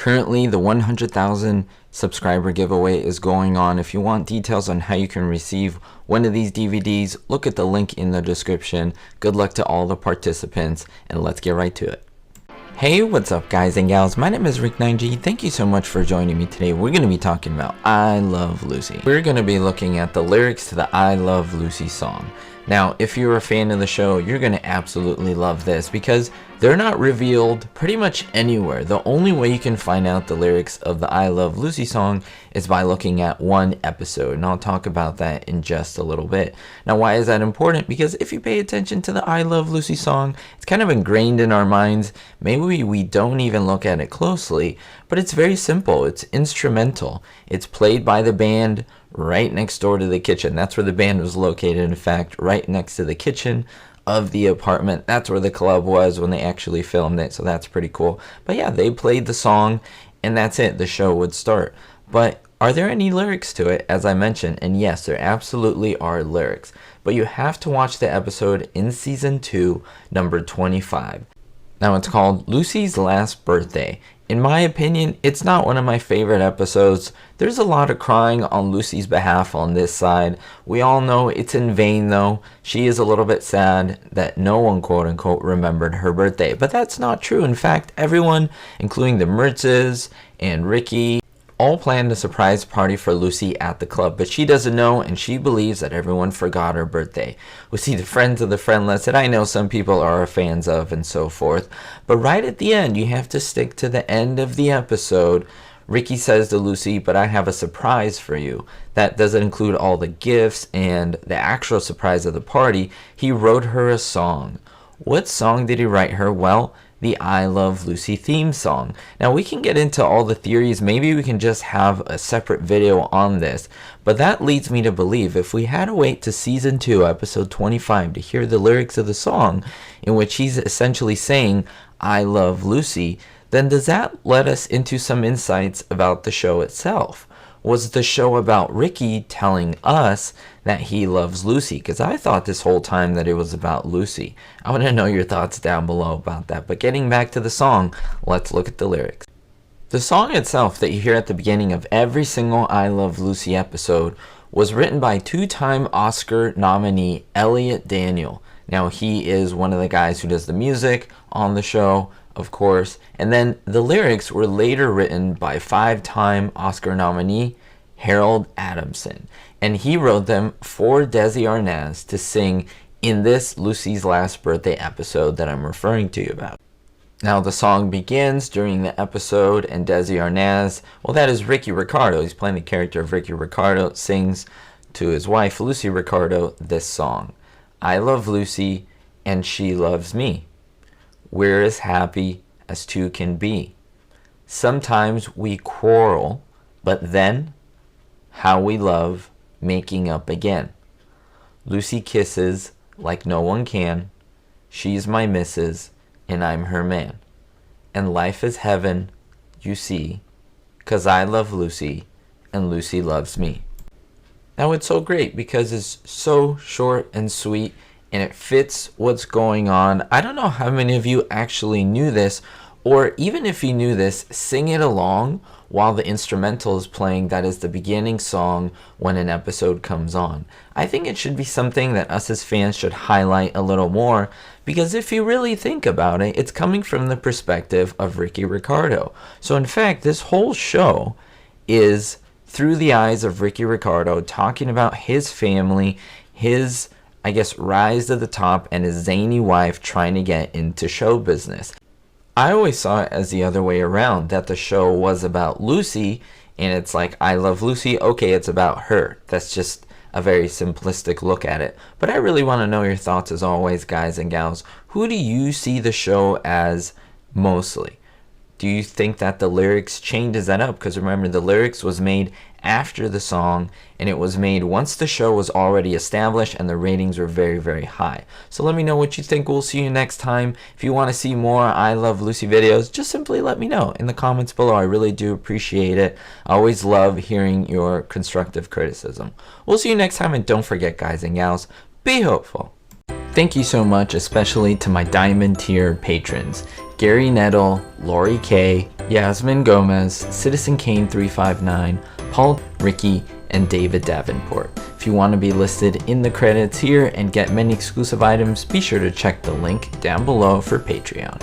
Currently, the 100,000 subscriber giveaway is going on. If you want details on how you can receive one of these DVDs, look at the link in the description. Good luck to all the participants, and let's get right to it. Hey, what's up guys and gals? My name is Rick9G. Thank you so much for joining me today. We're going to be talking about I Love Lucy. We're going to be looking at the lyrics to the I Love Lucy song. Now, if you're a fan of the show, you're going to absolutely love this because they're not revealed pretty much anywhere. The only way you can find out the lyrics of the I Love Lucy song is by looking at one episode, and I'll talk about that in just a little bit. Now, why is that important? Because if you pay attention to the I Love Lucy song, it's kind of ingrained in our minds. Maybe we don't even look at it closely, but it's very simple. It's instrumental. It's played by the band right next door to the kitchen. That's where the band was located, in fact, right next to the kitchen of the apartment. That's where the club was when they actually filmed it, so that's pretty cool. But yeah, they played the song and that's it. The show would start. But are there any lyrics to it, as I mentioned? And yes, there absolutely are lyrics. But you have to watch the episode in season 2, number 25. Now it's called Lucy's Last Birthday. In my opinion, it's not one of my favorite episodes. There's a lot of crying on Lucy's behalf on this side. We all know it's in vain though. She is a little bit sad that no one quote unquote remembered her birthday. But that's not true. In fact, everyone, including the Mertzes and Ricky, all planned a surprise party for Lucy at the club, but she doesn't know, and she believes that everyone forgot her birthday. We see the friends of the friendless that I know some people are fans of and so forth, but right at the end, you have to stick to the end of the episode. Ricky says to Lucy, "But I have a surprise for you." That doesn't include all the gifts and the actual surprise of the party. He wrote her a song. What song did he write her? Well, the I Love Lucy theme song. Now we can get into all the theories. Maybe we can just have a separate video on this, but that leads me to believe if we had to wait to season 2 episode 25 to hear the lyrics of the song in which he's essentially saying I love Lucy, then does that let us into some insights about the show itself? Was the show about Ricky telling us that he loves Lucy? Because I thought this whole time that it was about Lucy. I want to know your thoughts down below about that. But getting back to the song, let's look at the lyrics. The song itself that you hear at the beginning of every single I Love Lucy episode was written by two-time Oscar nominee Elliot Daniel. Now he is one of the guys who does the music on the show, of course, and then the lyrics were later written by 5-time Oscar nominee Harold Adamson, and he wrote them for Desi Arnaz to sing in this Lucy's Last Birthday episode that I'm referring to you about. Now the song begins during the episode, and Desi Arnaz, well, that is Ricky Ricardo, he's playing the character of Ricky Ricardo, sings to his wife Lucy Ricardo this song. I love Lucy and she loves me. We're as happy as two can be. Sometimes we quarrel, but then how we love making up again. Lucy kisses like no one can. She's my missus and I'm her man. And life is heaven, you see, 'cause I love Lucy and Lucy loves me. Now it's so great because it's so short and sweet, and it fits what's going on. I don't know how many of you actually knew this, or even if you knew this, sing it along while the instrumental is playing. That is the beginning song when an episode comes on. I think it should be something that us as fans should highlight a little more, because if you really think about it, it's coming from the perspective of Ricky Ricardo. So in fact, this whole show is through the eyes of Ricky Ricardo, talking about his family, his, I guess, rise to the top, and his zany wife trying to get into show business. I always saw it as the other way around, that the show was about Lucy, and it's like, I love Lucy, okay, it's about her. That's just a very simplistic look at it. But I really want to know your thoughts as always, guys and gals. Who do you see the show as mostly? Do you think that the lyrics changes that up? Because remember, the lyrics was made after the song, and it was made once the show was already established and the ratings were very, very high. So let me know what you think. We'll see you next time. If you want to see more I Love Lucy videos, just simply let me know in the comments below. I really do appreciate it. I always love hearing your constructive criticism. We'll see you next time, and don't forget, guys and gals, be hopeful. Thank you so much, especially to my Diamond tier patrons: Gary Nettle, Lori K, Yasmin Gomez, Citizen Kane 359, Paul, Ricky, and David Davenport. If you want to be listed in the credits here and get many exclusive items, be sure to check the link down below for Patreon.